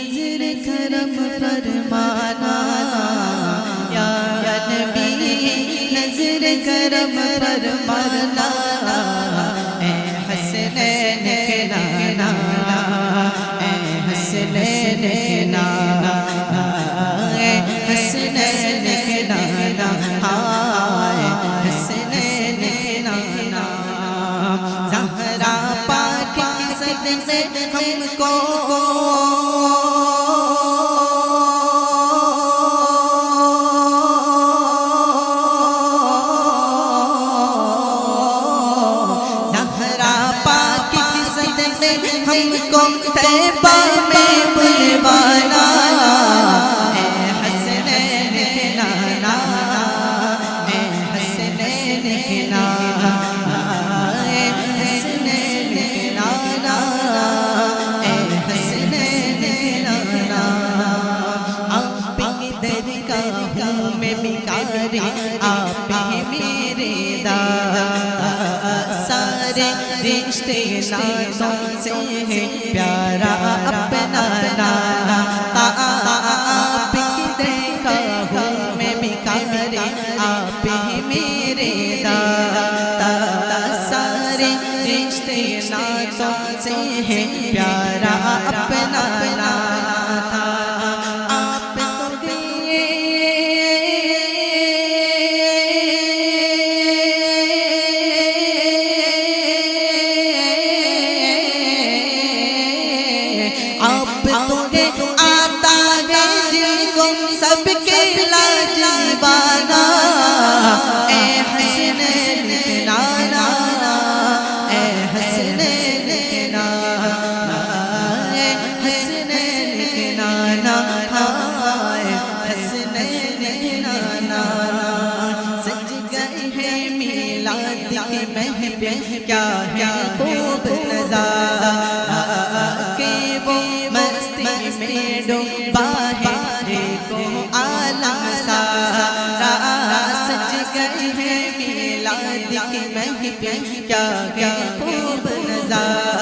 نظر کرم فرمانا، یا نبی نظر کرم فرمانا، اے حسنین کے نانا، اے حسنین کے نانا، اے حسنین کے نانا، ہائے حسنین کے نانا۔ زہرا پاک کی صدقے ہم کو ہم کو طیبہ میں بلوانا، اے حسنین کے نانا، اے حسنین کے نانا، اے حسنین کے نانا، اے حسنین کے نانا۔ آپ کی درگاہ ہوں میں بھکاری، آپ ہی میرے دادا، سارے رشتے ناتوں سے ہے پیارا اپنا نانا، آپ کی درگاہ ہوں میں بھکاری، آپ ہی میرے دادا، سارے رشتے ناتوں سے ہے پیارا اپنا نانا تھا۔ آپ تو گئے آپ تمہیں آتا ہے جن کو سب کے لاجوانا، اے حسنین کے نانا، اے حسنین کے نانا، اے حسنین کے نانا، ہائے حسنین کے نانا۔ سج گئے ہیں میلاد کی محفل، کیا ہے خوب نظارہ کہ وہ مستی میں ڈوبا ہے ایک عالم سارا۔ سج گئے ہیں میلاد کی محفل، کیا خوب نظارہ